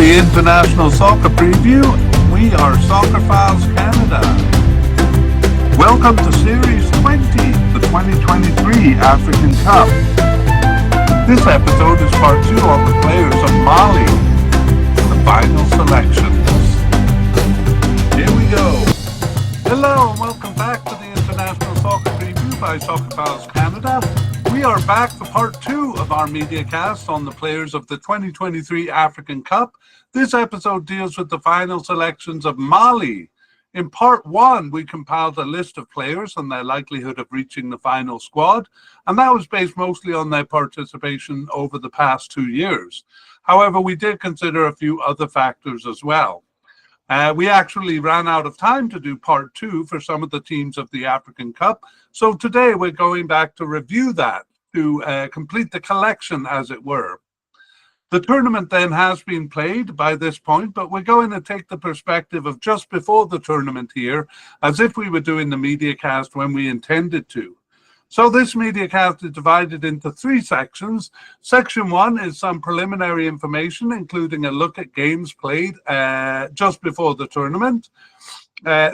the International Soccer Preview. We are Soccer Files Canada. Welcome to Series 20, the 2023 African Cup. This episode is part 2 on the players of Mali, the final selections. Here we go. Hello and welcome back to the International Soccer Preview by Soccer Files Canada. We are back for part 2 of our mediacast on the players of the 2023 African Cup. This episode deals with the final selections of Mali. In part 1, we compiled a list of players and their likelihood of reaching the final squad, and that was based mostly on their participation over the past 2 years. However, we did consider a few other factors as well. We actually ran out of time to do part 2 for some of the teams of the African Cup. So today we're going back to review that, to complete the collection, as it were. The tournament then has been played by this point, but we're going to take the perspective of just before the tournament here, as if we were doing the mediacast when we intended to. So this mediacast is divided into 3 sections. Section 1 is some preliminary information, including a look at games played just before the tournament.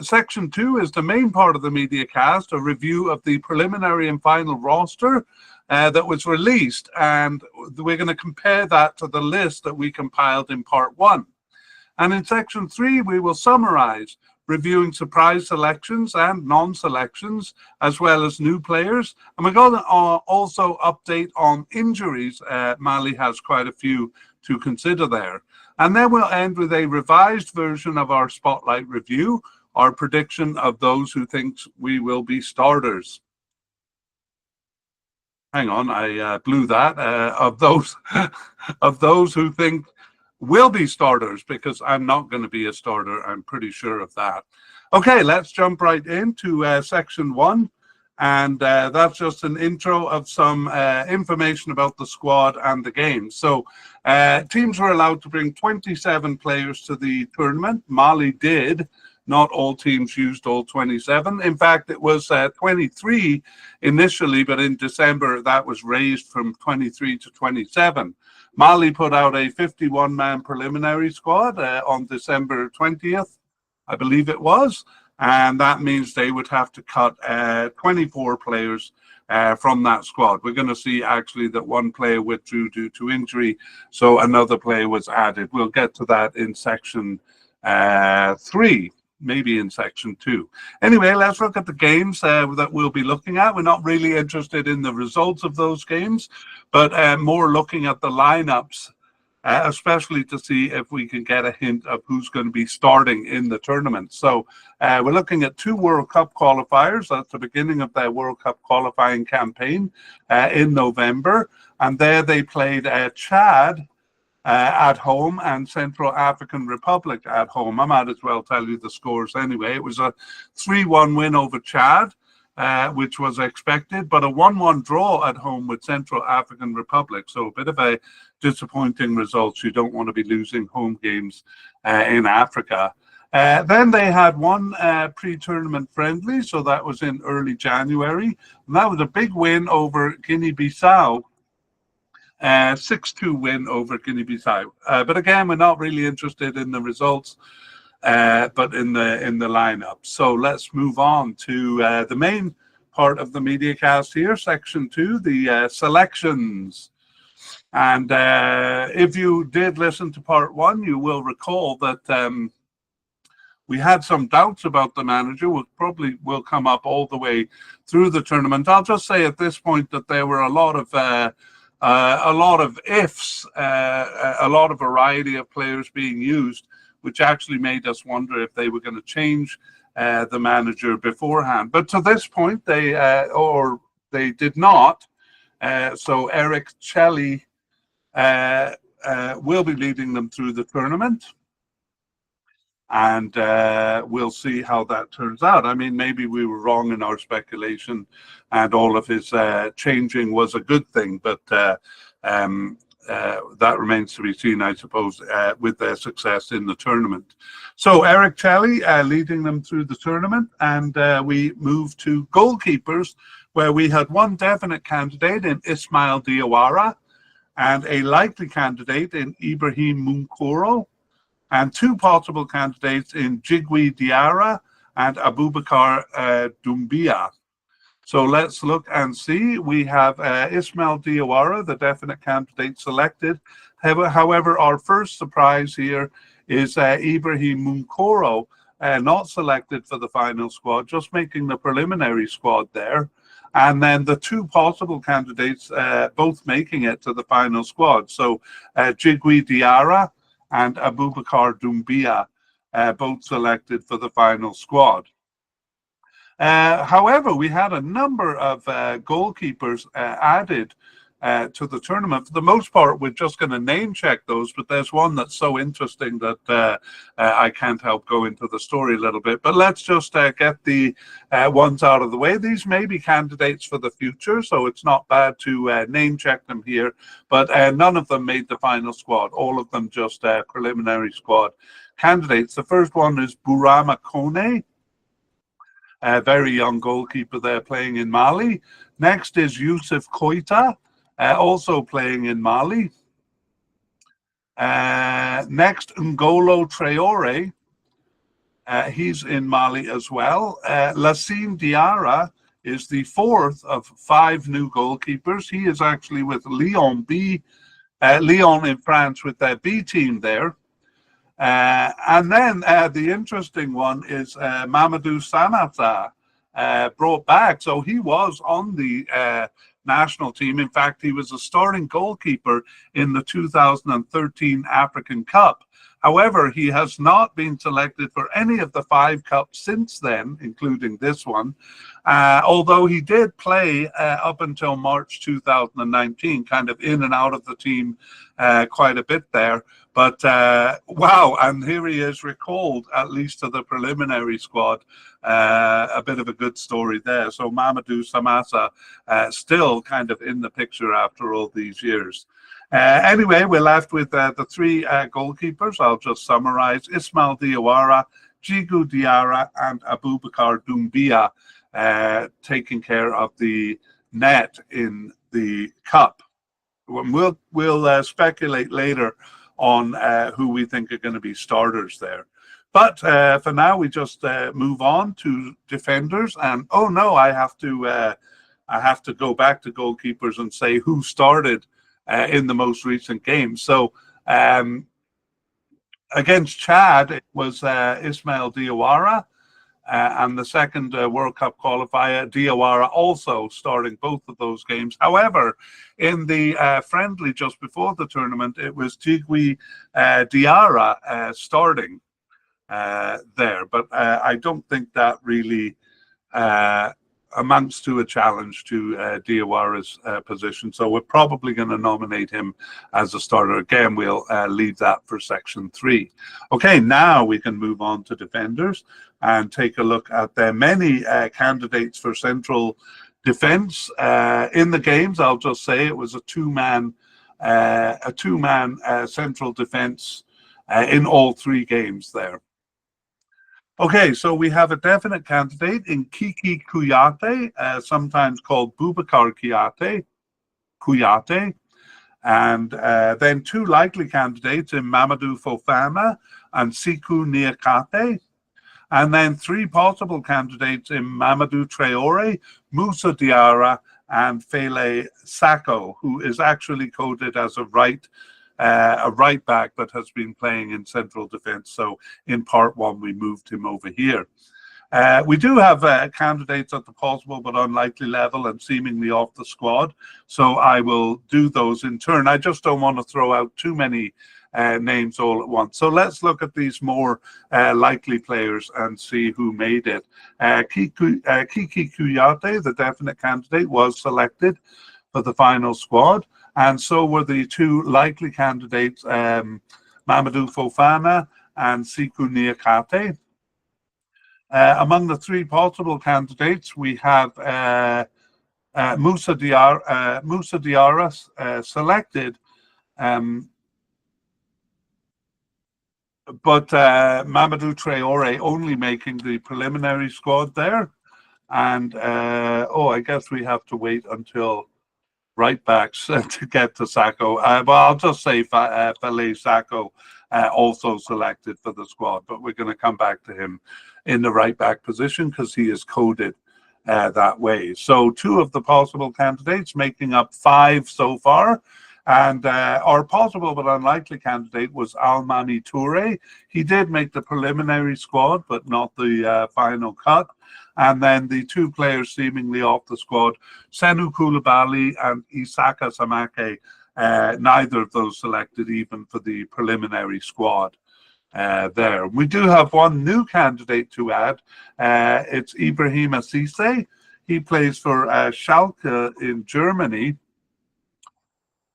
Section 2 is the main part of the mediacast, a review of the preliminary and final roster that was released, and we're going to compare that to the list that we compiled in part 1. And in section 3, we will summarize, reviewing surprise selections and non-selections, as well as new players. And we're going to also update on injuries. Mali has quite a few to consider there. And then we'll end with a revised version of our Spotlight review, our prediction of those who think we will be starters. Hang on, I blew that. Of those who think will be starters, because I'm not going to be a starter. I'm pretty sure of that. Okay, let's jump right into section 1. And that's just an intro of some information about the squad and the game. So teams were allowed to bring 27 players to the tournament. Mali did. Not all teams used all 27. In fact, it was 23 initially, but in December that was raised from 23 to 27. Mali put out a 51-man preliminary squad on December 20th, I believe it was, and that means they would have to cut 24 players from that squad. We're going to see actually that one player withdrew due to injury, so another player was added. We'll get to that in section 3. Maybe in section 2. Anyway, let's look at the games that we'll be looking at. We're not really interested in the results of those games, but more looking at the lineups, especially to see if we can get a hint of who's going to be starting in the tournament. So we're looking at 2 World Cup qualifiers. That's the beginning of their World Cup qualifying campaign in November. And there they played Chad at home and Central African Republic at home. I might as well tell you the scores anyway. It was a 3-1 win over Chad, which was expected, but a 1-1 draw at home with Central African Republic. So a bit of a disappointing result. You don't want to be losing home games in Africa. Then they had one pre-tournament friendly, so that was in early January. And that was a big win over Guinea-Bissau. 6-2 win over Guinea-Bissau. But again, we're not really interested in the results, but in the lineup. So let's move on to the main part of the mediacast here, section 2, the selections. And if you did listen to part 1, you will recall that we had some doubts about the manager, which probably will come up all the way through the tournament. I'll just say at this point that there were a lot of ifs, a lot of variety of players being used, which actually made us wonder if they were going to change the manager beforehand. But to this point, they did not. So Eric Chelly will be leading them through the tournament. And we'll see how that turns out. I mean, maybe we were wrong in our speculation and all of his changing was a good thing, but that remains to be seen, I suppose, with their success in the tournament. So Eric Chelly leading them through the tournament, and we move to goalkeepers, where we had one definite candidate in Ismail Diawara and a likely candidate in Ibrahim Munkoro. and two possible candidates in Jigui Diarra and Abubakar Doumbia. So let's look and see. We have Ismail Diawara, the definite candidate selected. However, our first surprise here is Ibrahim Munkoro, not selected for the final squad, just making the preliminary squad there. And then the two possible candidates both making it to the final squad. So Jigui Diarra and Abubakar Doumbia, both selected for the final squad. However, we had a number of goalkeepers added to the tournament. For the most part, we're just going to name check those, but there's one that's so interesting that I can't help go into the story a little bit. But let's just get the ones out of the way. These may be candidates for the future, so it's not bad to name check them here. But none of them made the final squad. All of them just preliminary squad candidates. The first one is Burama Kone. A very young goalkeeper there playing in Mali. Next is Yusuf Koita, also playing in Mali. Next, Ngolo Traore. He's in Mali as well. Lassine Diarra is the fourth of 5 new goalkeepers. He is actually with Lyon in France with their B team there. And then the interesting one is Mamadou Samata, brought back. So he was on the national team. In fact, he was a starting goalkeeper in the 2013 African Cup. However, he has not been selected for any of the 5 cups since then, including this one, although he did play up until March 2019, kind of in and out of the team quite a bit there. But wow, and here he is recalled, at least to the preliminary squad. A bit of a good story there. So Mamadou Samata still kind of in the picture after all these years. Anyway, we're left with the 3 goalkeepers. I'll just summarize. Ismail Diawara, Jigui Diarra, and Abubakar Doumbia taking care of the net in the cup. We'll speculate later on who we think are going to be starters there. But for now, we just move on to defenders. And oh no, I have to go back to goalkeepers and say who started in the most recent game. So against Chad, it was Ismail Diawara, and the second World Cup qualifier, Diawara, also starting both of those games. However, in the friendly just before the tournament, it was Jigui Diarra starting there. But I don't think that really amounts to a challenge to Diawara's position. So we're probably going to nominate him as a starter. Again, we'll leave that for section 3. Okay, now we can move on to defenders and take a look at the many candidates for central defense in the games. I'll just say it was a two-man central defense in all 3 games there. Okay, so we have a definite candidate in Kiki Kouyaté, sometimes called Boubacar Kouyaté, and then 2 likely candidates in Mamadou Fofana and Sékou Niakhaté, and then 3 possible candidates in Mamadou Traore, Moussa Diarra, and Fele Sako, who is actually coded as a right back but has been playing in central defense. So in part 1, we moved him over here. We do have candidates at the possible but unlikely level and seemingly off the squad. So I will do those in turn. I just don't want to throw out too many names all at once. So let's look at these more likely players and see who made it. Kiki Kouyaté, the definite candidate, was selected for the final squad. And so were the 2 likely candidates, Mamadou Fofana and Sékou Niakhaté. Among the 3 possible candidates, we have Moussa Diarra selected, but Mamadou Traore only making the preliminary squad there. And I guess we have to wait until right backs to get to Sako. But I'll just say Fele Sako also selected for the squad. But we're going to come back to him in the right back position because he is coded that way. So 2 of the possible candidates, making up 5 so far. And our possible but unlikely candidate was Almani Toure. He did make the preliminary squad, but not the final cut. And then the 2 players seemingly off the squad, Senu Koulibaly and Isaka Samake, neither of those selected even for the preliminary squad there. We do have 1 new candidate to add. It's Ibrahim Cissé. He plays for Schalke in Germany.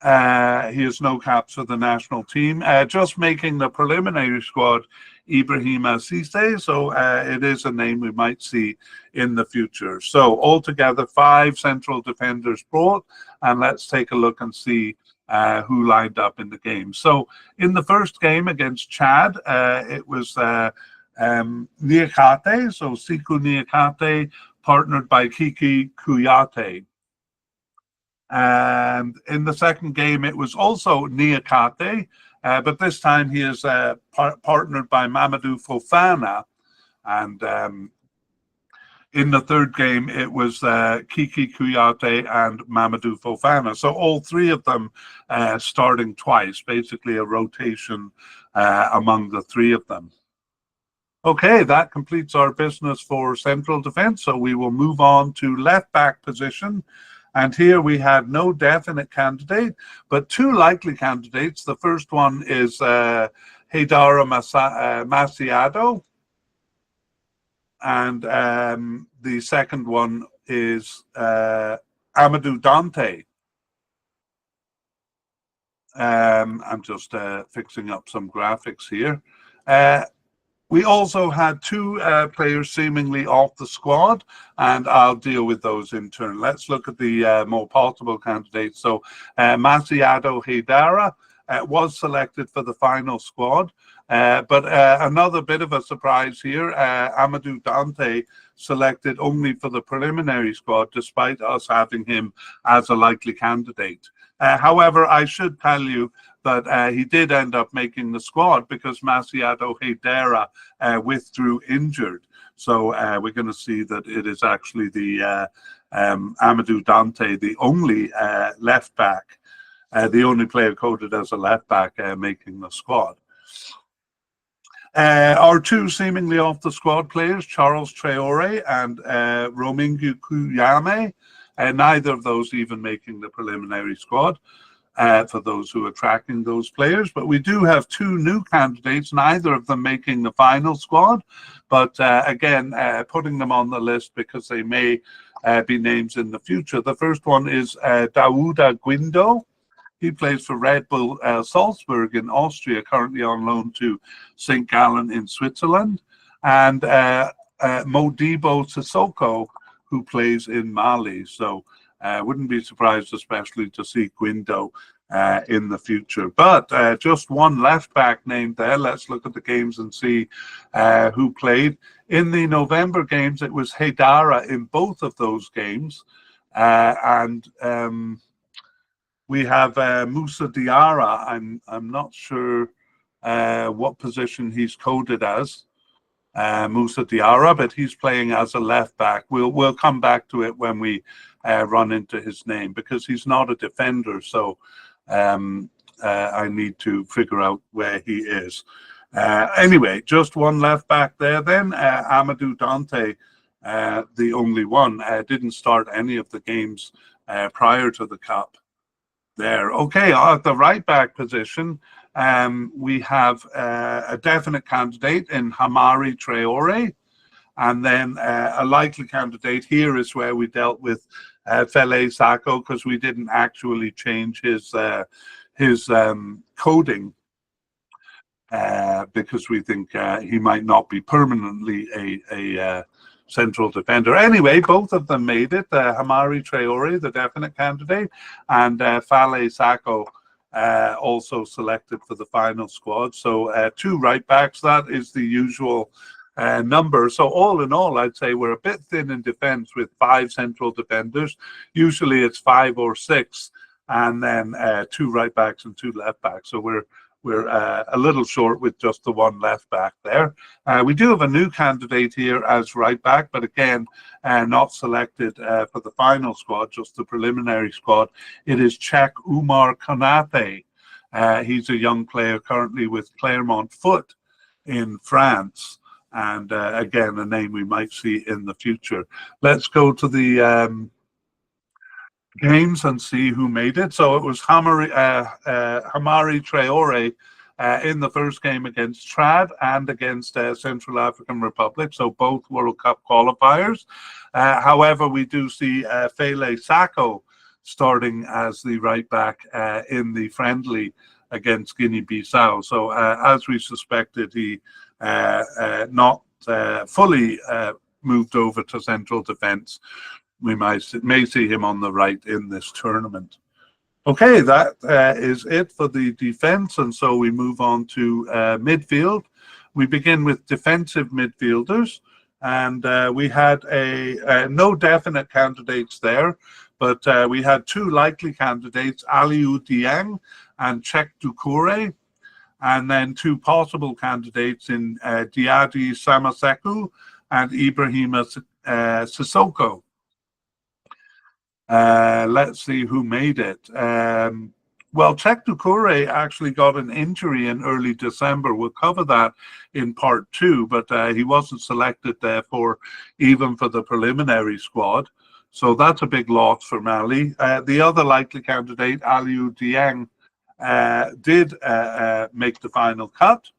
He has no caps for the national team. Just making the preliminary squad, Ibrahim Cissé. So it is a name we might see in the future. So altogether, 5 central defenders brought. And let's take a look and see who lined up in the game. So in the first game against Chad, it was Niakate. So Siku Niakate, partnered by Kiki Kouyaté. And in the second game, it was also Niakate, but this time he is partnered by Mamadou Fofana. And in the third game, it was Kiki Kouyaté and Mamadou Fofana. So all 3 of them starting twice, basically a rotation among the 3 of them. Okay, that completes our business for central defense. So we will move on to left back position. And here we had no definite candidate, but 2 likely candidates. The first one is Haidara Masciado, and the second one is Amadou Dante. I'm just fixing up some graphics here. We also had 2 players seemingly off the squad, and I'll deal with those in turn. Let's look at the more possible candidates. So Masciado Haidara was selected for the final squad, but another bit of a surprise here, Amadou Dante selected only for the preliminary squad, despite us having him as a likely candidate. However, I should tell you that he did end up making the squad because Masciado Haidara withdrew injured. So we're going to see that it is actually the Amadou Dante, the only left back, the only player coded as a left back making the squad. Our 2 seemingly off the squad players, Charles Traore and Romingu Kuyame, neither of those even making the preliminary squad. For those who are tracking those players. But we do have 2 new candidates, neither of them making the final squad, but again, putting them on the list because they may be names in the future. The first one is Daouda Guindo. He plays for Red Bull Salzburg in Austria, currently on loan to St. Gallen in Switzerland. And Modibo Sissoko, who plays in Mali. So wouldn't be surprised, especially to see Guindo in the future. But just 1 left back named there. Let's look at the games and see who played. In the November games, it was Haidara in both of those games. And we have Moussa Diarra. I'm not sure what position he's coded as. Moussa Diarra, but he's playing as a left back. We'll come back to it when we run into his name because he's not a defender. So I need to figure out where he is. Anyway, just 1 left back there. Then Amadou Dante, the only one, didn't start any of the games prior to the cup. There. Okay, at the right back position, we have a definite candidate in Hamari Traore, and then a likely candidate here is where we dealt with Fele Sako because we didn't actually change his coding because we think he might not be permanently a central defender. Anyway, both of them made it. Hamari Traore, the definite candidate, and Fale Sako also selected for the final squad. So 2 right backs, that is the usual number. So all in all, I'd say we're a bit thin in defense with 5 central defenders. Usually it's 5 or 6, and then 2 right backs and 2 left backs. So we're we're a little short with just the one left back there. We do have a new candidate here as right back, but again, not selected for the final squad, just the preliminary squad. It is Czech Umar Konate. He's a young player currently with Clermont Foot in France. And again, a name we might see in the future. Let's go to the games and see who made it. So it was Hamari Traore in the first game against Trad and against Central African Republic, so both World Cup qualifiers. However, we do see Fele Sako starting as the right back in the friendly against Guinea-Bissau. So as we suspected, he not fully moved over to central defence. We may see him on the right in this tournament. Okay, that is it for the defence, and so we move on to midfield. We begin with defensive midfielders, and we had no definite candidates there, but we had two likely candidates, Aliou Dieng and Cheick Doucouré, and then two possible candidates in Diadi Samaseku and Ibrahima Sissoko. Let's see who made it. Well, Cheick Doucouré actually got an injury in early December. We'll cover that in part 2, but he wasn't selected therefore even for the preliminary squad. So that's a big loss for Mali. The other likely candidate, Aliou Dieng, did make the final cut.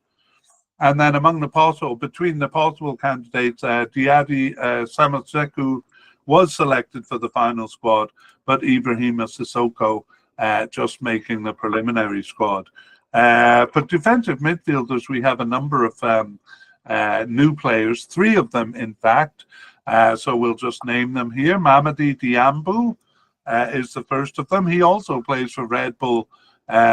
And then between the possible candidates, Diadi Samaseku was selected for the final squad, but Ibrahima Sissoko just making the preliminary squad. For defensive midfielders, we have a number of new players, 3 of them, in fact. So we'll just name them here. Mamadi Diambu is the first of them. He also plays for Red Bull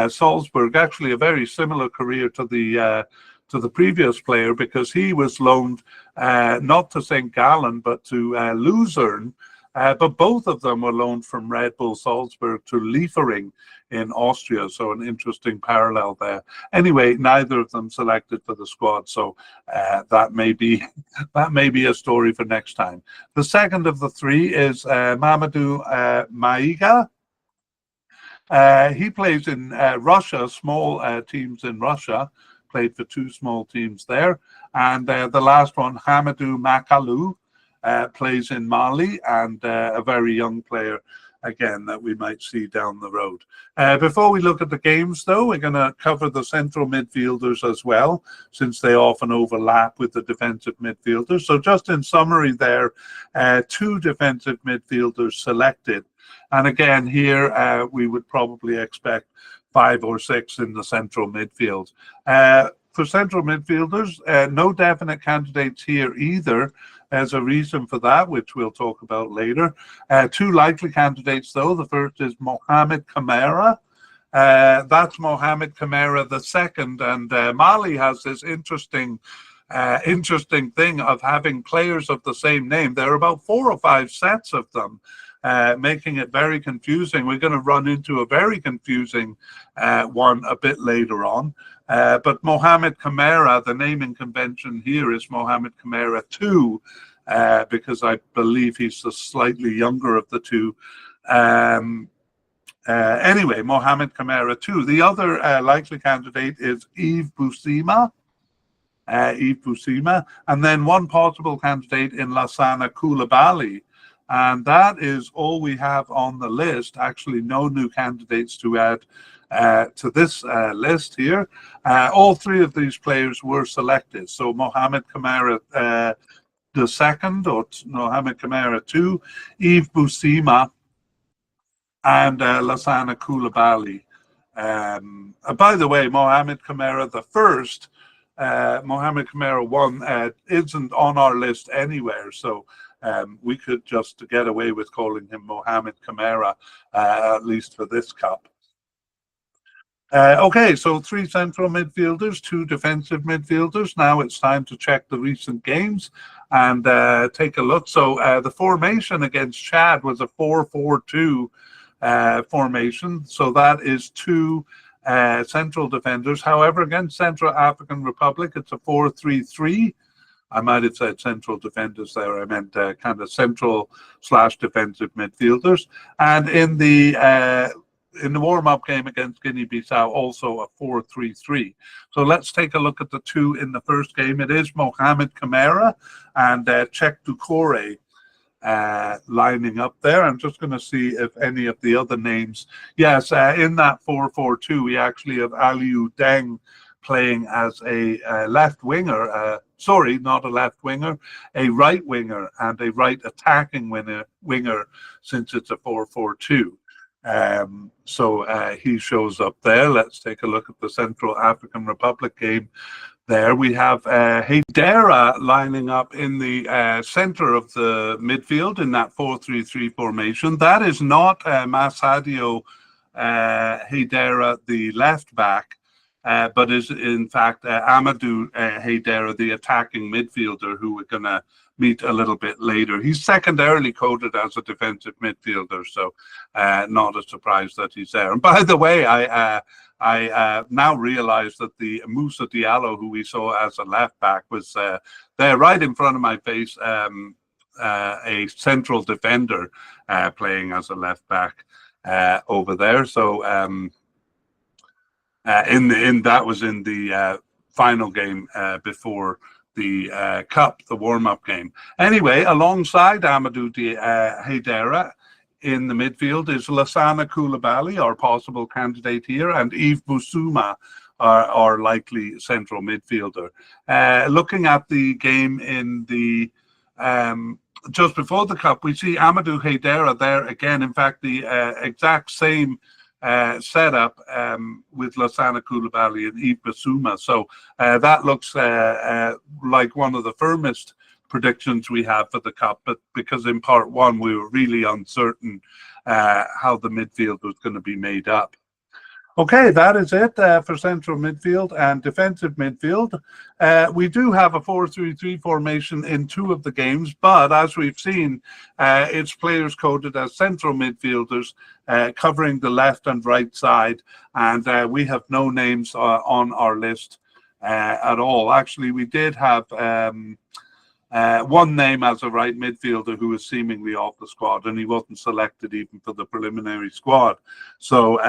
Salzburg, actually a very similar career to the previous player, because he was loaned not to St. Gallen but to Luzern, but both of them were loaned from Red Bull Salzburg to Liefering in Austria, so an interesting parallel there. Anyway, neither of them selected for the squad, so that may be a story for next time. The second of the 3 is Mamadou Maiga. He plays in Russia, small teams in Russia. Played for 2 small teams there. And the last one, Hamadou Makalu, plays in Mali, and a very young player, again, that we might see down the road. Before we look at the games, though, we're going to cover the central midfielders as well, since they often overlap with the defensive midfielders. So just in summary there, 2 defensive midfielders selected. And again, here we would probably expect 5 or 6 in the central midfield. For central midfielders, no definite candidates here either. There's a reason for that, which we'll talk about later. 2 likely candidates, though. The first is Mohamed Kamara. That's Mohamed Kamara II, and Mali has this interesting thing of having players of the same name. There are about 4 or 5 sets of them, making it very confusing. We're going to run into a very confusing one a bit later on. But Mohamed Kamara, the naming convention here is Mohamed Kamara II, because I believe he's the slightly younger of the 2. Anyway, Mohamed Kamara II. The other likely candidate is Yves Bousima. And then one possible candidate in Lassana Koulibaly. And that is all we have on the list. Actually, no new candidates to add to this list here. All 3 of these players were selected. So Mohamed Kamara II, or Mohamed Kamara II, Yves Bousima, and Lassana Koulibaly. By the way, Mohamed Kamara I, Mohamed Kamara I isn't on our list anywhere. So we could just get away with calling him Mohamed Kamara, at least for this cup. Okay, so 3 central midfielders, 2 defensive midfielders. Now it's time to check the recent games and take a look. So the formation against Chad was a 4-4-2 formation. So that is 2 central defenders. However, against Central African Republic, it's a 4-3-3. I might have said central defenders there. I meant kind of central/defensive midfielders. And in the warm-up game against Guinea-Bissau, also a 4-3-3. So let's take a look at the two in the first game. It is Mohamed Kamara and Cheick Doucouré lining up there. I'm just going to see if any of the other names. Yes, in that 4-4-2, we actually have Aliou Deng playing as a left winger. Sorry, not a left winger, a right winger and a right attacking winger, since it's a 4-4-2. So he shows up there. Let's take a look at the Central African Republic game. There we have Haidara lining up in the center of the midfield in that 4-3-3 formation. That is not Masadio Haidara, the left back, but is in fact Amadou Haidara, the attacking midfielder, who we're going to meet a little bit later. He's secondarily coded as a defensive midfielder, so not a surprise that he's there. And by the way, I now realize that the Moussa Diallo, who we saw as a left back, was there right in front of my face, a central defender playing as a left back over there. So that was in the final game before the cup, the warm-up game. Anyway, alongside Amadou Haidara in the midfield is Lassana Coulibaly, our possible candidate here, and Yves Bissouma, our likely central midfielder. Looking at the game in the just before the cup, we see Amadou Haidara there again. In fact, the exact same setup with Lassana Coulibaly and Yves Bissouma. So that looks like one of the firmest predictions we have for the cup, but because in part one we were really uncertain how the midfield was going to be made up. Okay, that is it for central midfield and defensive midfield. We do have a 4-3-3 formation in two of the games, but as we've seen, it's players coded as central midfielders covering the left and right side, and we have no names on our list at all. Actually, we did have one name as a right midfielder who was seemingly off the squad, and he wasn't selected even for the preliminary squad. So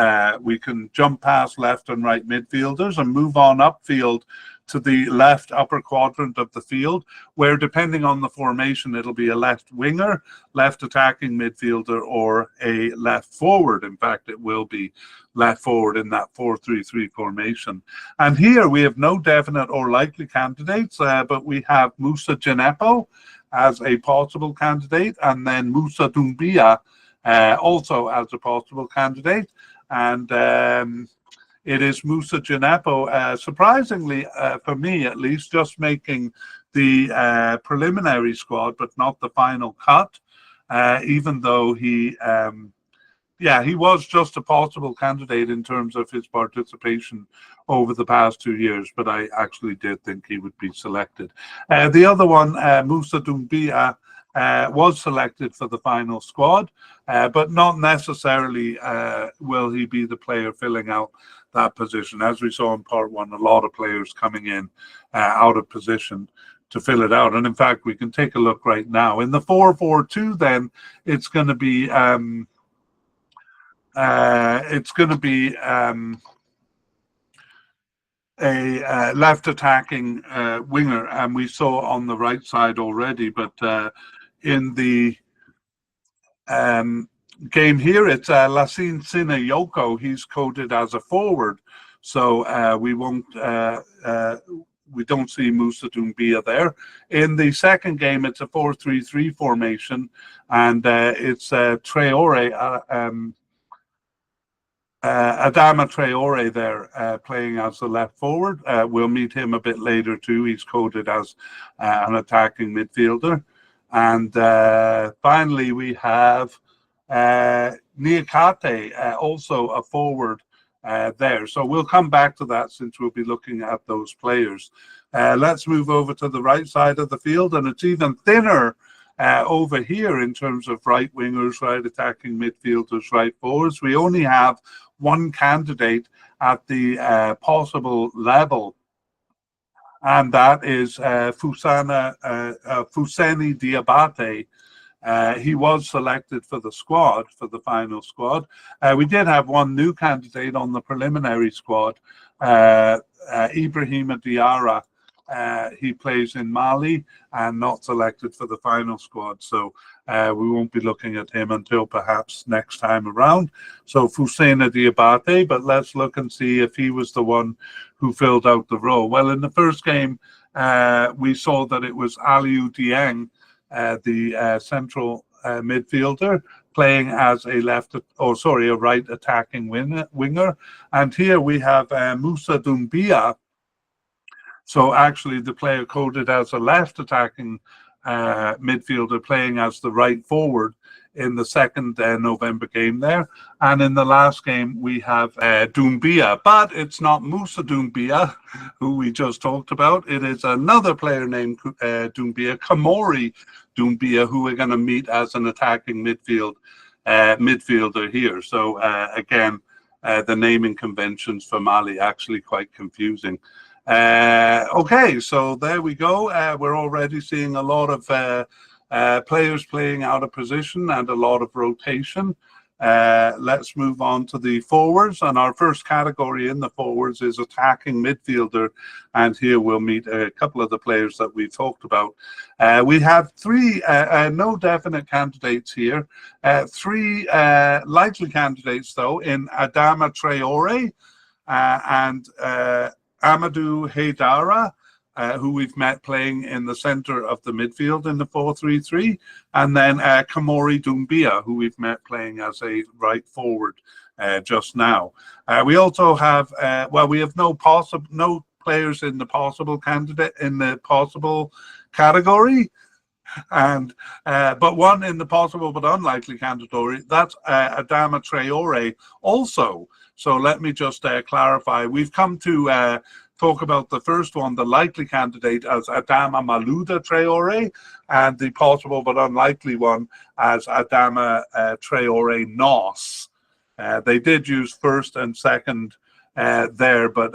we can jump past left and right midfielders and move on upfield to the left upper quadrant of the field, where depending on the formation, it'll be a left winger, left attacking midfielder, or a left forward. In fact, it will be left forward in that 4-3-3 formation. And here we have no definite or likely candidates, but we have Moussa Djenepo as a possible candidate, and then Moussa Doumbia also as a possible candidate. And it is Moussa Djenepo, surprisingly, for me at least, just making the preliminary squad, but not the final cut, even though he was just a possible candidate in terms of his participation over the past 2 years, but I actually did think he would be selected. The other one, Moussa Doumbia, was selected for the final squad, but not necessarily will he be the player filling out that position. As we saw in part one, a lot of players coming in out of position to fill it out. And in fact, we can take a look right now. In the 4-4-2, then, it's going to be a left attacking winger, and we saw on the right side already, but in the game here, it's Lassine Sinayoko. He's coded as a forward, so we don't see Moussa Doumbia there. In the second game, it's a 4-3-3 formation, and it's Traore, Adama Traore there playing as the left forward. We'll meet him a bit later too. He's coded as an attacking midfielder. And finally, we have Niakate, also a forward there. So we'll come back to that since we'll be looking at those players. Let's move over to the right side of the field, and it's even thinner over here in terms of right wingers, right attacking midfielders, right forwards. We only have one candidate, at the possible level, and that is Fuseni Diabate. He was selected for the squad, for the final squad. We did have one new candidate on the preliminary squad, Ibrahima Diarra. He plays in Mali and not selected for the final squad. So we won't be looking at him until perhaps next time around. So Fusena Diabate, but let's look and see if he was the one who filled out the role. Well, in the first game, we saw that it was Aliou Dieng, the central midfielder, playing as a right attacking winger. And here we have Moussa Doumbia. So actually the player coded as a left attacking midfielder, playing as the right forward in the second November game there. And in the last game, we have Doumbia, but it's not Moussa Doumbia, who we just talked about. It is another player named Doumbia, Kamori Doumbia, who we're going to meet as an attacking midfielder here. So again, the naming conventions for Mali actually quite confusing. Okay, so there we go. We're already seeing a lot of players playing out of position and a lot of rotation. Let's move on to the forwards, and our first category in the forwards is attacking midfielder, and here we'll meet a couple of the players that we talked about. We have three, no definite candidates here, three likely candidates though, in Adama Traore and Amadou Haidara, who we've met playing in the center of the midfield in the 4-3-3, and then Kamori Doumbia, who we've met playing as a right forward just now. We also have, we have no players in the possible category, and but one in the possible but unlikely category. That's Adama Traore also. So let me just clarify. We've come to talk about the first one, the likely candidate, as Adama Malouda Traore, and the possible but unlikely one as Adama Traore Nos. They did use first and second there, but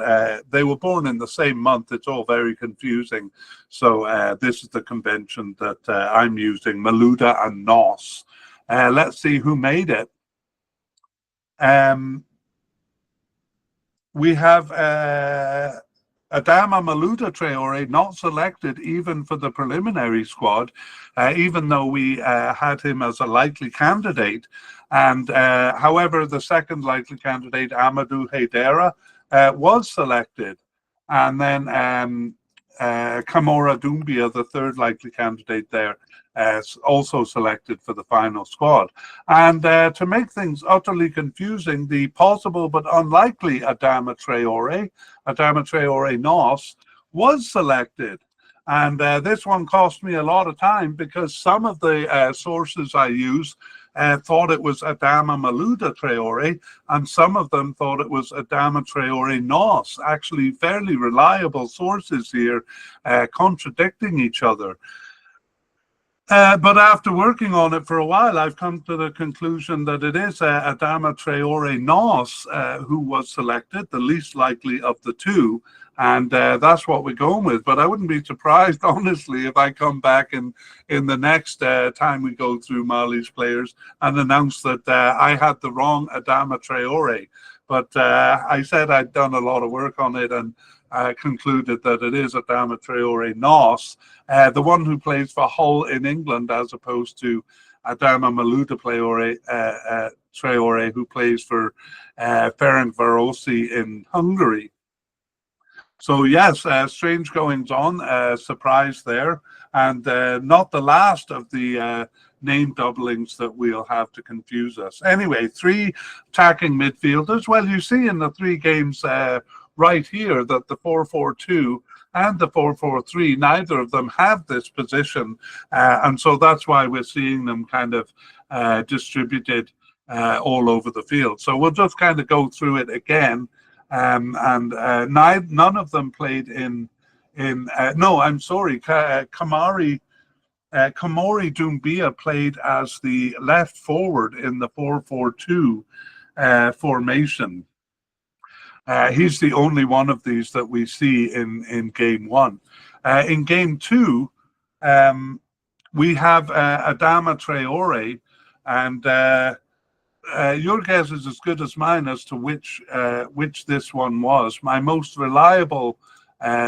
they were born in the same month. It's all very confusing. So this is the convention that I'm using, Malouda and Nos. Let's see who made it. We have Adama Malouda Traore not selected even for the preliminary squad, even though we had him as a likely candidate. And however, the second likely candidate, Amadou Haidara, was selected. And then Kamora Doumbia, the third likely candidate there, also selected for the final squad. And to make things utterly confusing, the possible but unlikely Adama Traore Nos, was selected. And this one cost me a lot of time because some of the sources I use thought it was Adama Malouda Traore, and some of them thought it was Adama Traore Nos. Actually, fairly reliable sources here contradicting each other. But after working on it for a while, I've come to the conclusion that it is Adama Traore Nos who was selected, the least likely of the two. And that's what we're going with. But I wouldn't be surprised, honestly, if I come back in the next time we go through Mali's players and announce that I had the wrong Adama Traore. But I said I'd done a lot of work on it and concluded that it is Adama Traore Nos, the one who plays for Hull in England, as opposed to Adama Malouda Traore, who plays for Ferencvárosi in Hungary. So yes, strange goings on, surprise there, and not the last of the name doublings that we'll have to confuse us. Anyway, three attacking midfielders. Well, you see in the three games right here that the 4-4-2 and the 4-4-3, neither of them have this position, and so that's why we're seeing them kind of distributed all over the field. So we'll just kind of go through it again. And none of them played Kamori Doumbia played as the left forward in the 4-4-2 formation. He's the only one of these that we see in game one. In game two, we have Adama Traore, and your guess is as good as mine as to which this one was. My most reliable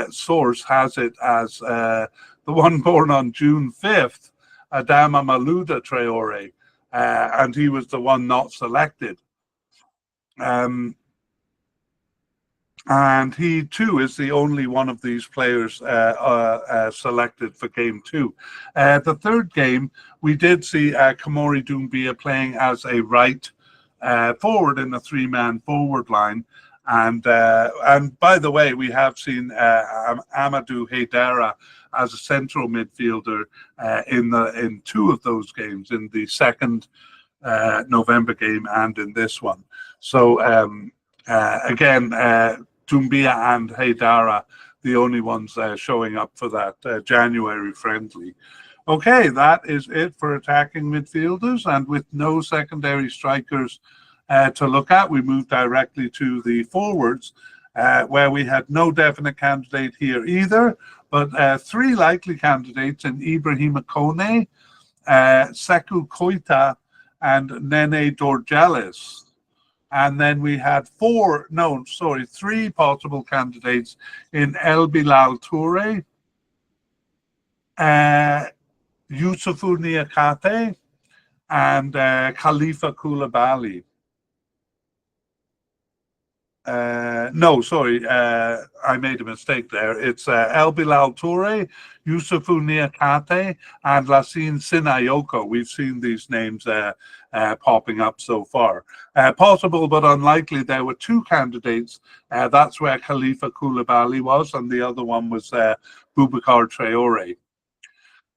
source has it as the one born on June 5th, Adama Malouda Traore, and he was the one not selected. And he too is the only one of these players selected for game two. The third game, we did see Kamori Doumbia playing as a right forward in a three-man forward line. And by the way, we have seen Amadou Haidara as a central midfielder in two of those games, in the second November game and in this one. So again, Doumbia and Haidara, the only ones showing up for that January friendly. Okay, that is it for attacking midfielders, and with no secondary strikers to look at, we move directly to the forwards, where we had no definite candidate here either, but three likely candidates in Ibrahima Kone, Sekou Koita, and Nene Dorjalis. And then we had three possible candidates in El Bilal Toure, Youssoufou Niakate, and Khalifa Koulibaly. I made a mistake there. It's El Bilal Toure, Youssoufou Niakate, and Lassine Sinayoko. We've seen these names popping up so far. Possible but unlikely, there were two candidates. That's where Khalifa Koulibaly was, and the other one was Boubacar Traore.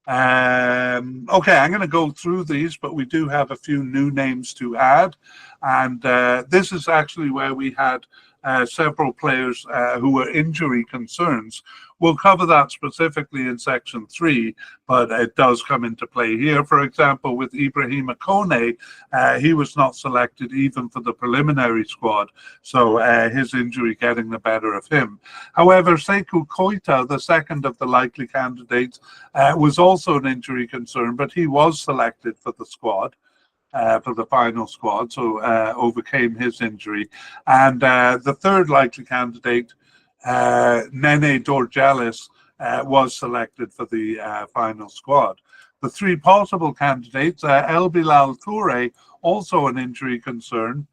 Okay, I'm going to go through these, but we do have a few new names to add, and this is actually where we had several players who were injury concerns. We'll cover that specifically in section 3, but it does come into play here. For example, with Ibrahima Kone, he was not selected even for the preliminary squad, so his injury getting the better of him. However, Sekou Koita, the second of the likely candidates, was also an injury concern, but he was selected for the squad. For the final squad, so overcame his injury. And the third likely candidate, Nene Dorjalis, was selected for the final squad. The three possible candidates, El Bilal Toure, also an injury concern,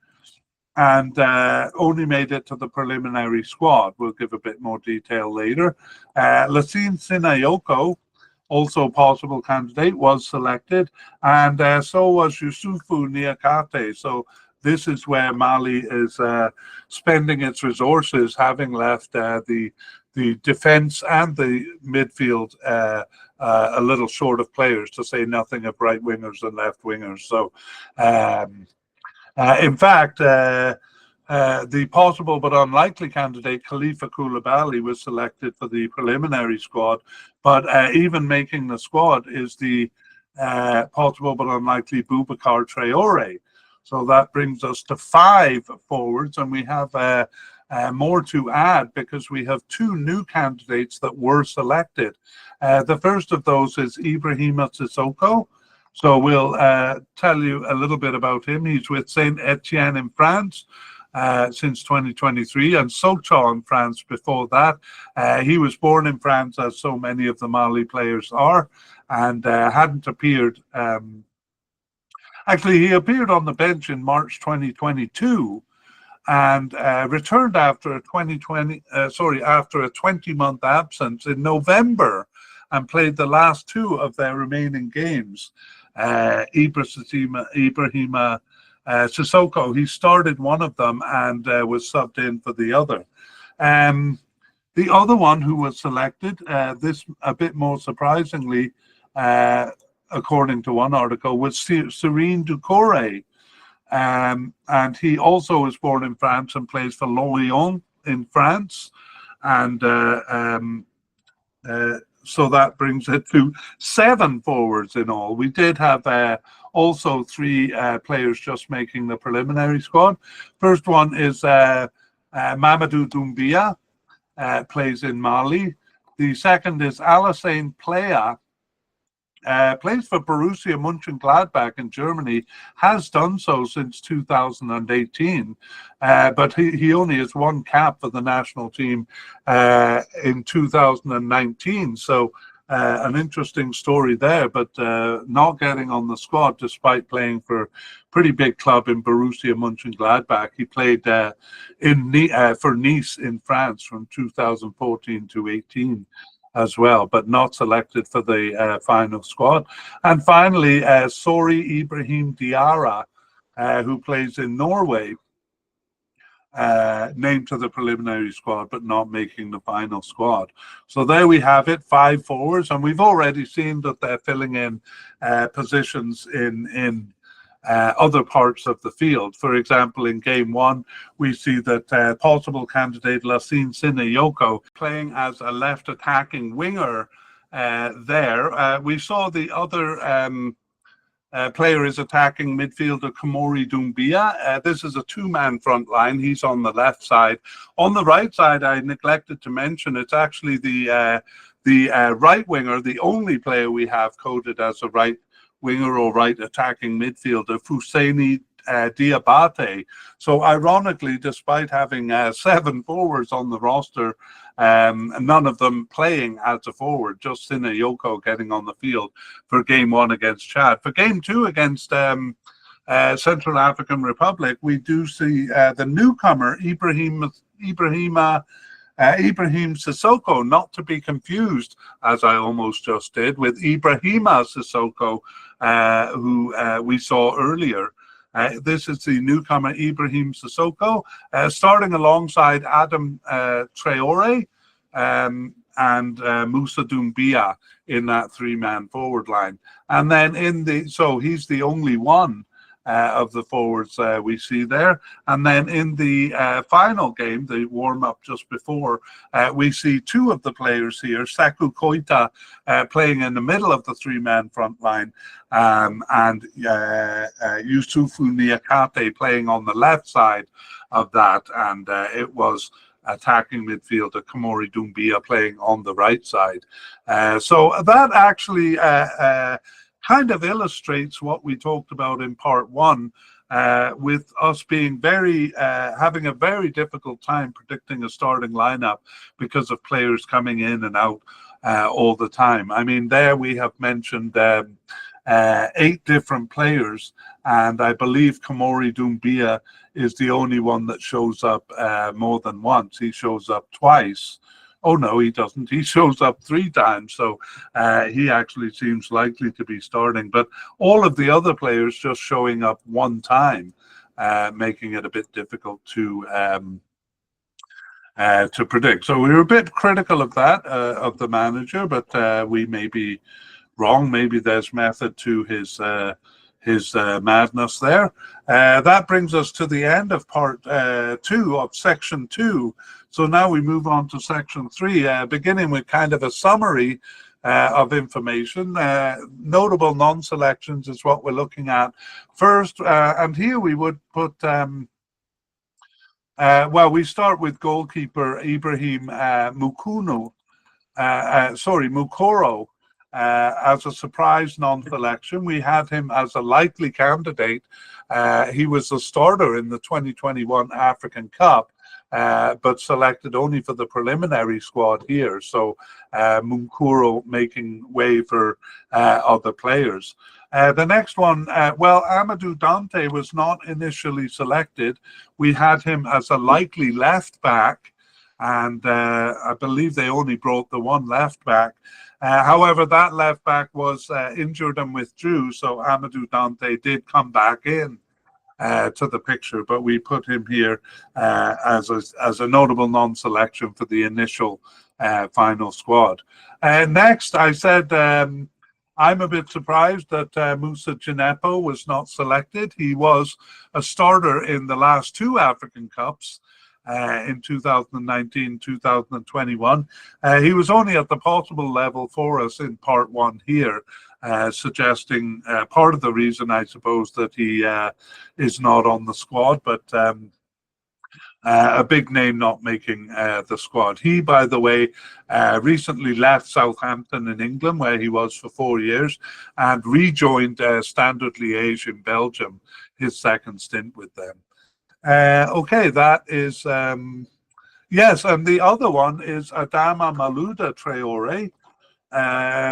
and only made it to the preliminary squad. We'll give a bit more detail later. Lassine Sinayoko, also possible candidate, was selected, and so was Youssoufou Niakate. So this is where Mali is spending its resources, having left the defense and the midfield a little short of players, to say nothing of right wingers and left wingers. So in fact, the possible but unlikely candidate, Khalifa Koulibaly, was selected for the preliminary squad, but even making the squad is the possible but unlikely Boubacar Traore. So that brings us to 5 forwards, and we have more to add because we have 2 new candidates that were selected. The first of those is Ibrahima Sissoko. So we'll tell you a little bit about him. He's with Saint Etienne in France since 2023, and Sochaux in France before that. He was born in France, as so many of the Mali players are, and hadn't appeared. Actually, he appeared on the bench in March 2022 and returned after a 20-month absence in November and played the last 2 of their remaining games. Ibrahima Sissoko, he started one of them and was subbed in for the other. The other one who was selected, this a bit more surprisingly, according to one article, was Serine Doucouré. And he also was born in France and plays for Lorient in France. And so that brings it to 7 forwards in all. We did have also 3 players just making the preliminary squad. First one is Mamadou Doumbia plays in Mali. The second is Alassane Plea, plays for Borussia Mönchengladbach in Germany, has done so since 2018, but he only has one cap for the national team in 2019. So an interesting story there, but not getting on the squad despite playing for a pretty big club in Borussia Mönchengladbach. He played for Nice in France from 2014 to 18. As well, but not selected for the final squad. And finally, Sori Ibrahim Diarra, who plays in Norway, named to the preliminary squad, but not making the final squad. So there we have it, 5 forwards, and we've already seen that they're filling in positions in other parts of the field. For example, in game 1, we see that possible candidate Lassine Sinayoko playing as a left attacking winger there. We saw the other player is attacking midfielder Komori Doumbia. This is a 2-man front line. He's on the left side. On the right side, I neglected to mention, it's actually the right winger, the only player we have coded as a right winger or right attacking midfielder, Fousseni Diabate. So ironically, despite having 7 forwards on the roster, none of them playing as a forward, just Sinayoko getting on the field for game 1 against Chad. For game 2 against Central African Republic, we do see the newcomer Ibrahim Sissoko, not to be confused, as I almost just did, with Ibrahima Sissoko, who we saw earlier. This is the newcomer Ibrahim Sissoko, starting alongside Adam Traore and Moussa Doumbia in that 3-man forward line. And then so he's the only one of the forwards we see there. And then in the final game, the warm-up just before, we see 2 of the players here, Sekou Koita playing in the middle of the 3-man front line, and Yusufu Niakate playing on the left side of that, and it was attacking midfielder Komori Doumbia playing on the right side. So that actually kind of illustrates what we talked about in part 1, with us being having a very difficult time predicting a starting lineup because of players coming in and out all the time. I mean, there we have mentioned 8 different players, and I believe Komori Doumbia is the only one that shows up more than once. He shows up twice. Oh, no, he doesn't. He shows up 3 times. So he actually seems likely to be starting. But all of the other players just showing up 1 time, making it a bit difficult to predict. So we were a bit critical of that, of the manager, but we may be wrong. Maybe there's method to his madness there. That brings us to the end of part 2 of section 2. So now we move on to section 3, beginning with kind of a summary of information. Notable non-selections is what we're looking at first, and here we would put well, we start with goalkeeper Ibrahim Mukoro as a surprise non-selection. We had him as a likely candidate. He was a starter in the 2021 African Cup, but selected only for the preliminary squad here. So Mukoro making way for other players. The next one, well, Amadou Dante was not initially selected. We had him as a likely left back, and I believe they only brought the 1 left back. However, that left back was injured and withdrew, so Amadou Dante did come back in to the picture, but we put him here as a notable non-selection for the initial final squad. Next, I said I'm a bit surprised that Moussa Djenepo was not selected. He was a starter in the last 2 African Cups, in 2019, 2021. He was only at the possible level for us in part 1 here, suggesting part of the reason, I suppose, that he is not on the squad. But a big name not making the squad. He, by the way, recently left Southampton in England, where he was for 4 years, and rejoined Standard Liège in Belgium, his second stint with them. Okay, that is, yes, and the other one is Adama Malouda Traore.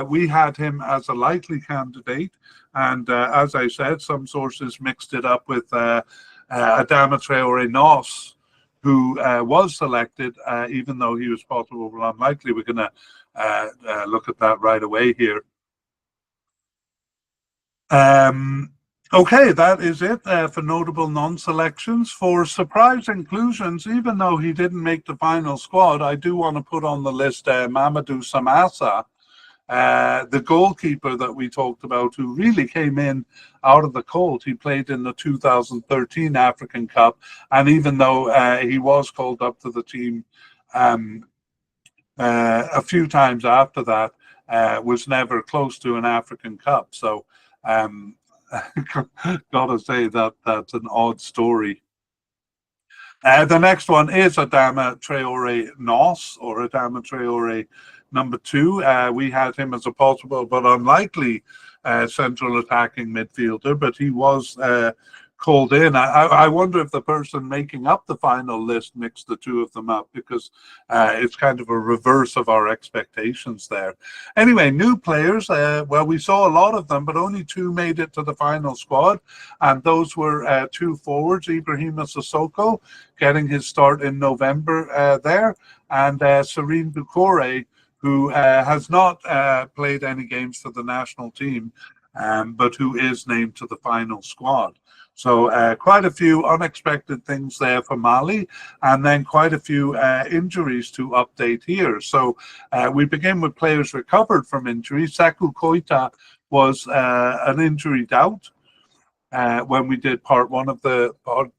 We had him as a likely candidate, and as I said, some sources mixed it up with Adama Traore Nos, who was selected, even though he was possible but unlikely. We're going to look at that right away here. Okay, that is it for notable non-selections. For surprise inclusions, even though he didn't make the final squad, I do want to put on the list Mamadou Samassa, the goalkeeper that we talked about, who really came in out of the cold. He played in the 2013 African Cup, and even though he was called up to the team a few times after that, was never close to an African Cup. So gotta say that that's an odd story. The next one is Adama Traore Nos, or Adama Traore number 2. We had him as a possible but unlikely central attacking midfielder, but he was called in. I wonder if the person making up the final list mixed the two of them up, because it's kind of a reverse of our expectations there. Anyway, new players. Well, we saw a lot of them, but only 2 made it to the final squad, and those were 2 forwards, Ibrahima Sissoko, getting his start in November there, and Serene Doucouré, who has not played any games for the national team, but who is named to the final squad. So quite a few unexpected things there for Mali, and then quite a few injuries to update here. So we begin with players recovered from injury. Sekou Koita was an injury doubt when we did part 1 of the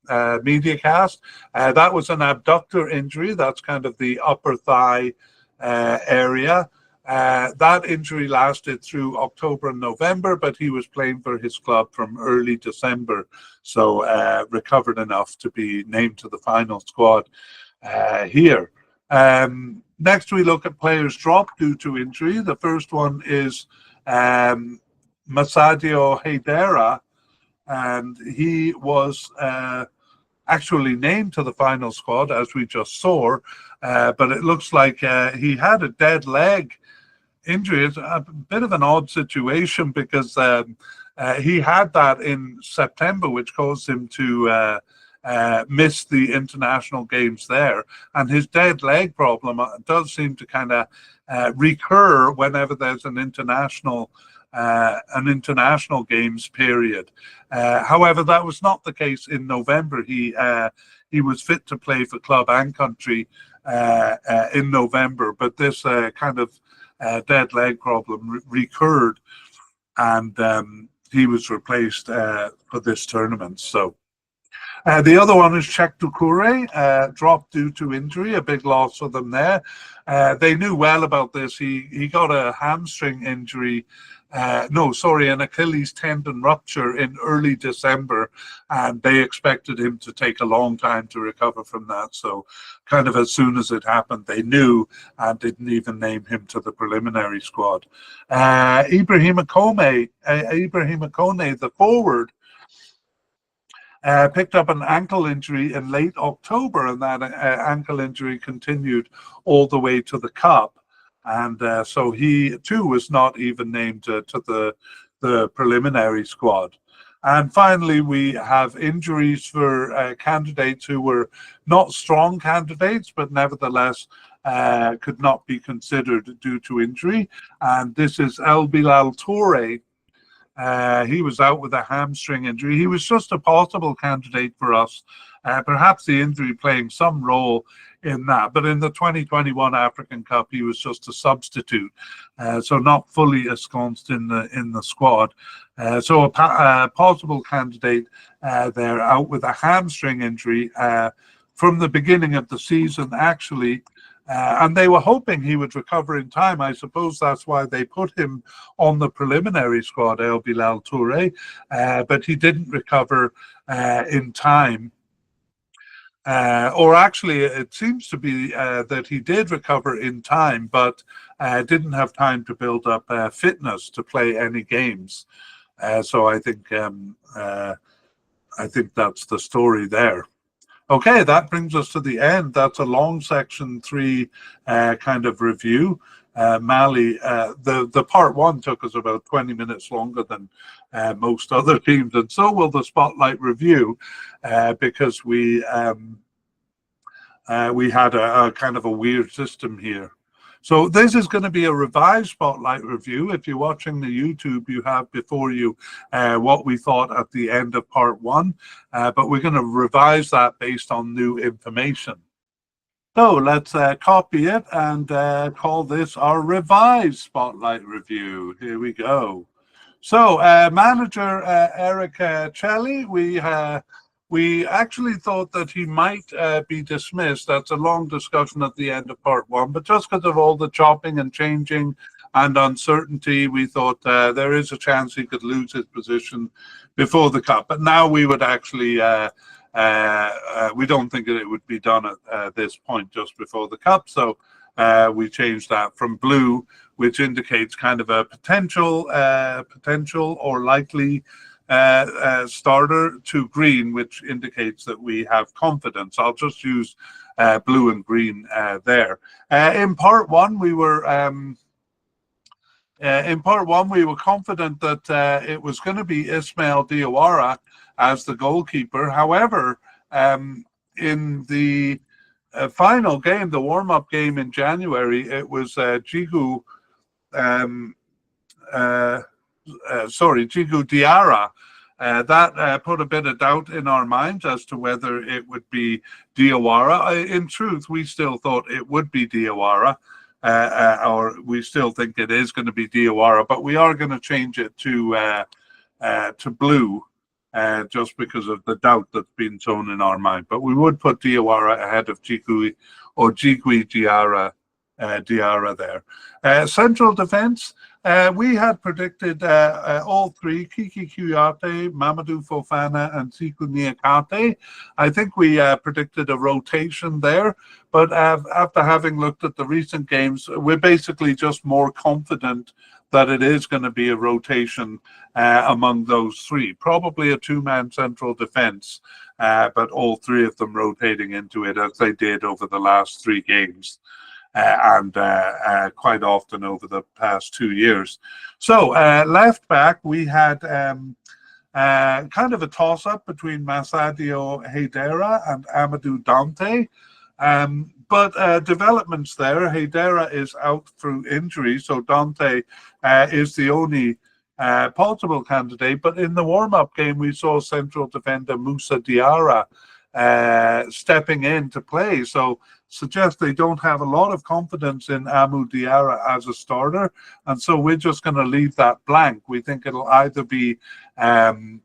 mediacast. That was an abductor injury. That's kind of the upper thigh area. That injury lasted through October and November, but he was playing for his club from early December, so recovered enough to be named to the final squad here. Next, we look at players dropped due to injury. The first one is Masadio Haidara, and he was actually named to the final squad, as we just saw, but it looks like he had a dead leg injury. It's a bit of an odd situation, because he had that in September, which caused him to miss the international games there. And his dead leg problem does seem to kind of recur whenever there's an international games period. However, that was not the case in November. He was fit to play for club and country in November, but this kind of dead leg problem recurred, and he was replaced for this tournament. So the other one is Cheikh Doucouré, dropped due to injury, a big loss for them there. They knew well about this. He got a hamstring injury, an Achilles tendon rupture in early December, and they expected him to take a long time to recover from that. So kind of as soon as it happened, they knew, and didn't even name him to the preliminary squad. Ibrahima Kone, the forward, picked up an ankle injury in late October, and that ankle injury continued all the way to the Cup. And so he too was not even named to the preliminary squad. And finally, we have injuries for candidates who were not strong candidates, but nevertheless could not be considered due to injury. And this is El Bilal Toure. He was out with a hamstring injury. He was just a possible candidate for us, perhaps the injury playing some role in that. But in the 2021 African Cup, he was just a substitute, so not fully ensconced in the squad. So a possible candidate there, out with a hamstring injury from the beginning of the season, actually. And they were hoping he would recover in time. I suppose that's why they put him on the preliminary squad, El Bilal Toure, but he didn't recover in time. or actually, it seems to be that he did recover in time, but didn't have time to build up fitness to play any games. So I think that's the story there. Okay, that brings us to the end. That's a long section 3 kind of review. Mali, the part 1 took us about 20 minutes longer than most other teams, and so will the spotlight review, because we had a kind of a weird system here. So this is going to be a revised spotlight review. If you're watching the YouTube, you have before you what we thought at the end of part 1, but we're going to revise that based on new information. So let's copy it and call this our revised spotlight review. Here we go. So manager Eric Celli, we actually thought that he might be dismissed. That's a long discussion at the end of part 1, but just because of all the chopping and changing and uncertainty, we thought there is a chance he could lose his position before the Cup. But now we would actually, we don't think that it would be done at this point just before the Cup. So we changed that from blue, which indicates kind of a potential or likely starter, to green, which indicates that we have confidence. I'll just use blue and green there. In part 1, we were confident that it was going to be Ismail Diawara as the goalkeeper. However, in the final game, the warm-up game in January, it was Djigu Diarra. That put a bit of doubt in our minds as to whether it would be Diawara. In truth, we still thought it would be Diawara, or we still think it is going to be Diawara, but we are going to change it to blue, just because of the doubt that's been sown in our mind. But we would put Diawara ahead of Djigui Diarra there. Central defence. We had predicted all three, Kiki Kouyaté, Mamadou Fofana, and Sikou Niakate. I think we predicted a rotation there, but after having looked at the recent games, we're basically just more confident that it is going to be a rotation among those three. Probably a two-man central defence, but all three of them rotating into it as they did over the last 3 games. And quite often over the past 2 years. So left back, we had kind of a toss-up between Massadio Haidara and Amadou Dante. But developments there, Haidara is out through injury, so Dante is the only possible candidate. But in the warm-up game, we saw central defender Moussa Diarra stepping in to play. So suggests they don't have a lot of confidence in Amadou Diarra as a starter, and so we're just going to leave that blank. We think it'll either be Dante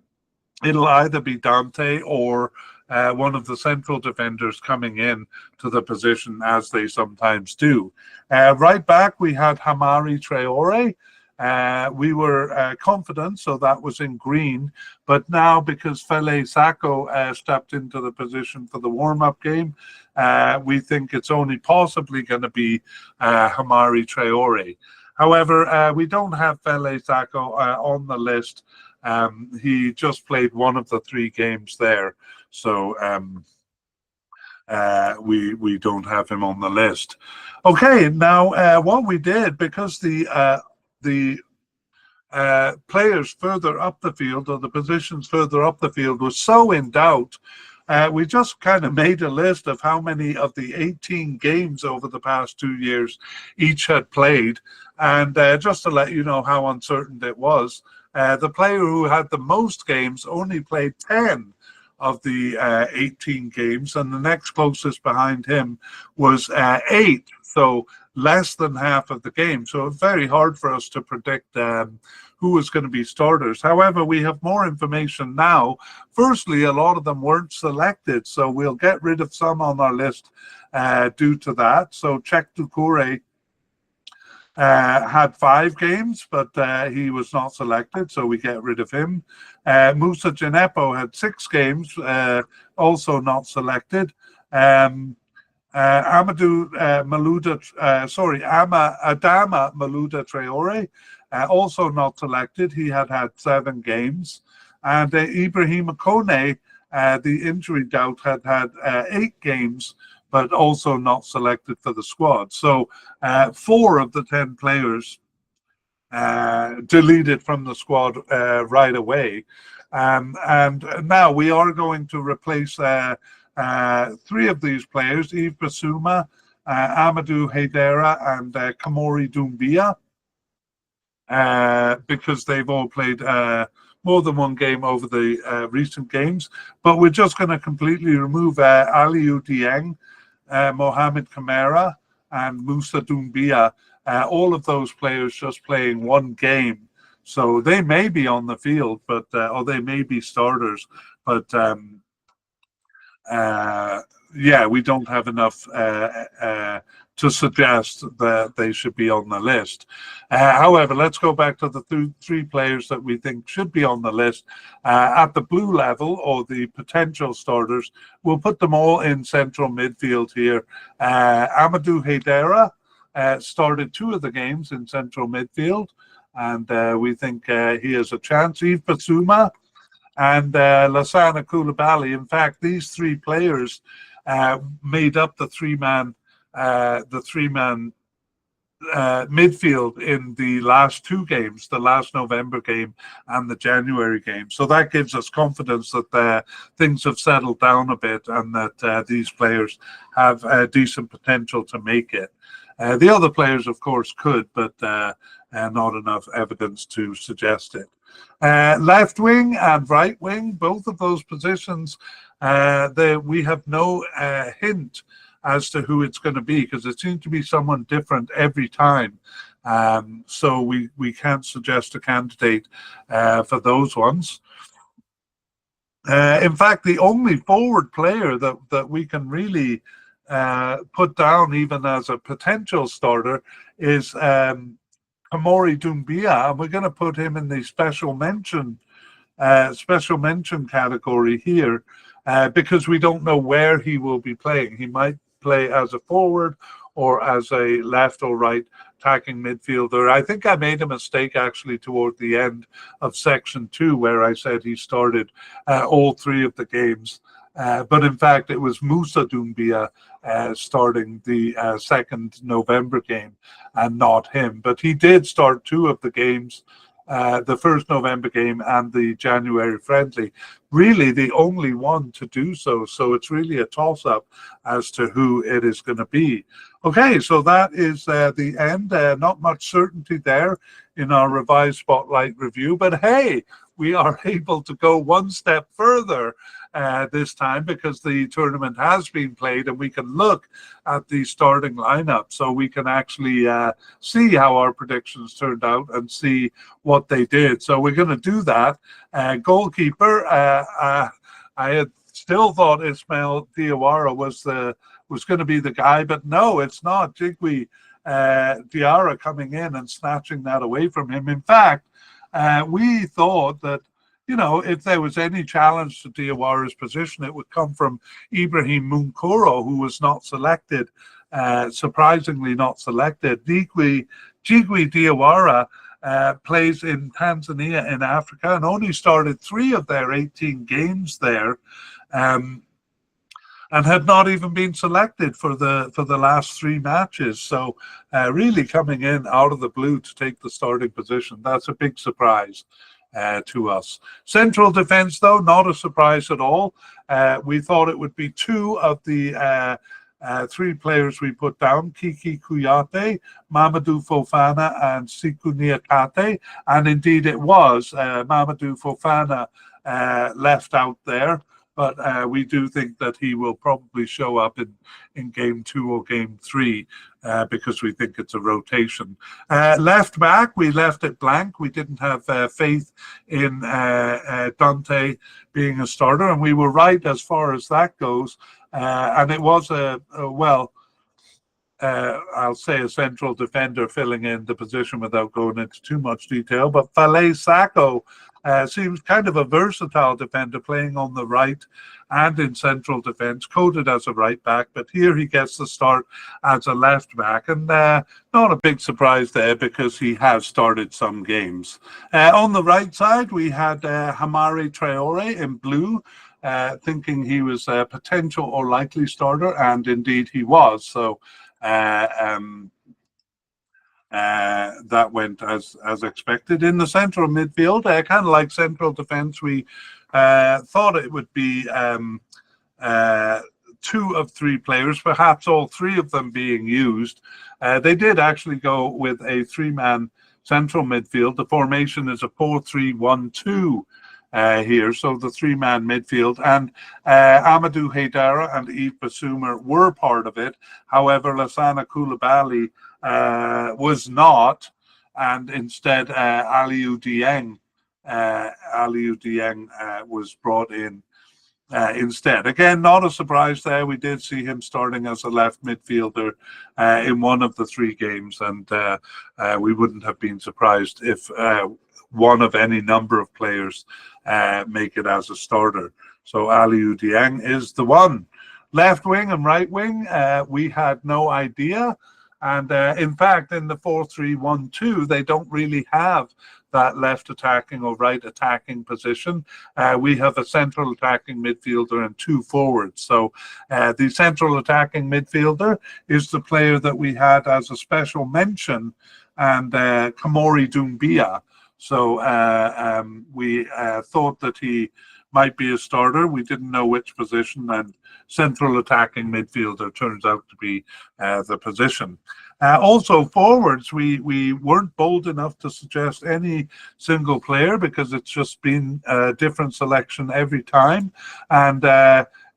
or one of the central defenders coming in to the position, as they sometimes do. Right back, we had Hamari Traore. We were confident, so that was in green. But now, because Fele Sako stepped into the position for the warm-up game, we think it's only possibly going to be Hamari Traore. However, we don't have Fele Sako on the list. He just played one of the 3 games there, so we don't have him on the list. Okay, now what we did, because the players further up the field, or the positions further up the field, was so in doubt, we just kind of made a list of how many of the 18 games over the past 2 years each had played. And just to let you know how uncertain it was, the player who had the most games only played 10 of the 18 games, and the next closest behind him was 8. So less than half of the game. So it's very hard for us to predict who was going to be starters. However, we have more information now. Firstly, a lot of them weren't selected, so we'll get rid of some on our list due to that. So Cheikh Doucouré had 5 games, but he was not selected, so we get rid of him. Musa Djenepo had 6 games, also not selected. Adama Malouda Traore, also not selected. He had 7 games. And Ibrahim Kone, the injury doubt, had 8 games, but also not selected for the squad. So 4 of the 10 players deleted from the squad right away. And now we are going to replace 3 of these players: Yves Bissouma, Amadou Haidara, and Kamori Doumbia, because they've all played more than 1 game over the recent games. But we're just going to completely remove Aliou Dieng, Mohamed Kamara, and Moussa Doumbia. All of those players just playing 1 game. So they may be on the field, but or they may be starters. But we don't have enough to suggest that they should be on the list. However, let's go back to the 3 players that we think should be on the list. At the blue level, or the potential starters, we'll put them all in central midfield here. Amadou Haidara started 2 of the games in central midfield, and we think he has a chance. Yves Bissouma and Lassana Koulibaly. In fact, these 3 players made up the 3-man midfield in the last 2 games, the last November game and the January game. So that gives us confidence that things have settled down a bit, and that these players have decent potential to make it. The other players, of course, could, but not enough evidence to suggest it. Left wing and right wing, both of those positions, we have no hint as to who it's going to be, because it seems to be someone different every time. So we can't suggest a candidate for those ones. In fact, the only forward player that we can really put down even as a potential starter is Kamori Doumbia, and we're going to put him in the special mention category here, because we don't know where he will be playing. He might play as a forward or as a left or right attacking midfielder. I think I made a mistake actually toward the end of section 2, where I said he started all 3 of the games. But in fact, it was Moussa Doumbia starting the 2nd November game, and not him. But he did start 2 of the games, the 1st November game and the January friendly. Really the only one to do so. So it's really a toss-up as to who it is going to be. Okay, so that is the end. Not much certainty there in our revised Spotlight review. But hey, we are able to go 1 step further this time, because the tournament has been played and we can look at the starting lineup, so we can actually see how our predictions turned out and see what they did. So we're going to do that. Goalkeeper, I had still thought Ismail Diawara was going to be the guy, but no, it's not. Djigui Diarra coming in and snatching that away from him. In fact, we thought that, if there was any challenge to Diawara's position, it would come from Ibrahim Munkoro, who was not selected, surprisingly not selected. Djigui Diawara plays in Tanzania in Africa and only started 3 of their 18 games there, and had not even been selected for the last 3 matches. So really coming in out of the blue to take the starting position. That's a big surprise to us. Central defense, though, not a surprise at all. We thought it would be 2 of the 3 players we put down: Kiki Kouyaté, Mamadou Fofana, and Sikou Niakate. And indeed it was. Mamadou Fofana left out there, but we do think that he will probably show up in game 2 or game 3, because we think it's a rotation. Left back, we left it blank. We didn't have faith in Dante being a starter, and we were right as far as that goes. And it was I'll say a central defender filling in the position without going into too much detail. But Fale Sacco seems kind of a versatile defender, playing on the right and in central defence, coded as a right back, but here he gets the start as a left back, and not a big surprise there because he has started some games. On the right side, we had Hamari Traore in blue, thinking he was a potential or likely starter, and indeed he was. So that went as expected. In the central midfield, kind of like central defence, we thought it would be 2 of 3 players, perhaps all 3 of them being used. They did actually go with a 3-man central midfield. The formation is a 4-3-1-2 here, so the 3-man midfield, and Amadou Haidara and Yves Bassouma were part of it. However, Lassana Coulibaly was not, and instead Aliou Dieng was brought in instead. Again, not a surprise there. We did see him starting as a left midfielder in one of the 3 games, and we wouldn't have been surprised if one of any number of players make it as a starter. So Aliou Dieng is the one. Left wing and right wing, we had no idea. And in fact, in the 4-3-1-2, they don't really have that left attacking or right attacking position. We have a central attacking midfielder and 2 forwards. So the central attacking midfielder is the player that we had as a special mention, and Kamori Doumbia. So we thought that he might be a starter. We didn't know which position, and central attacking midfielder turns out to be the position. Also forwards, we weren't bold enough to suggest any single player because it's just been a different selection every time. And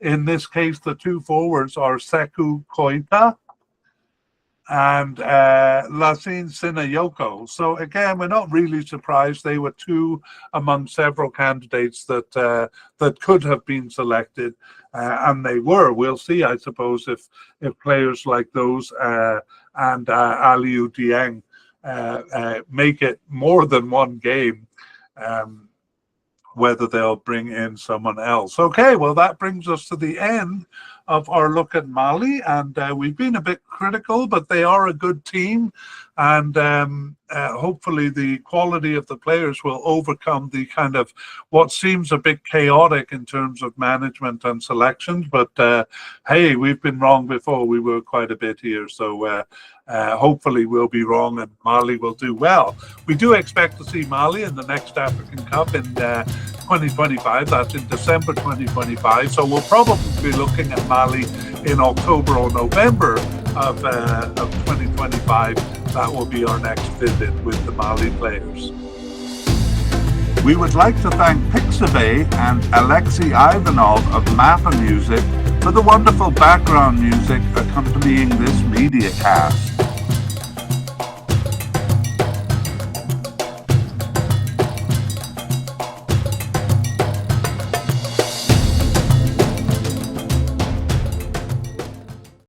in this case, the 2 forwards are Sekou Koita and Lassine Sinayoko. So again, we're not really surprised. They were 2 among several candidates that could have been selected, and they were. We'll see, I suppose, if players like those and Aliou Dieng make it more than one game, whether they'll bring in someone else. Okay, well, that brings us to the end of our look at Mali, and we've been a bit critical, but they are a good team, and hopefully the quality of the players will overcome the kind of what seems a bit chaotic in terms of management and selections. But hey, we've been wrong before. We were quite a bit here, so hopefully we'll be wrong and Mali will do well. We do expect to see Mali in the next African Cup in 2025. That's in December 2025. So we'll probably be looking at Mali in October or November of 2025. That will be our next visit with the Mali players. We would like to thank Pixabay and Alexei Ivanov of Mappa Music for the wonderful background music accompanying this mediacast.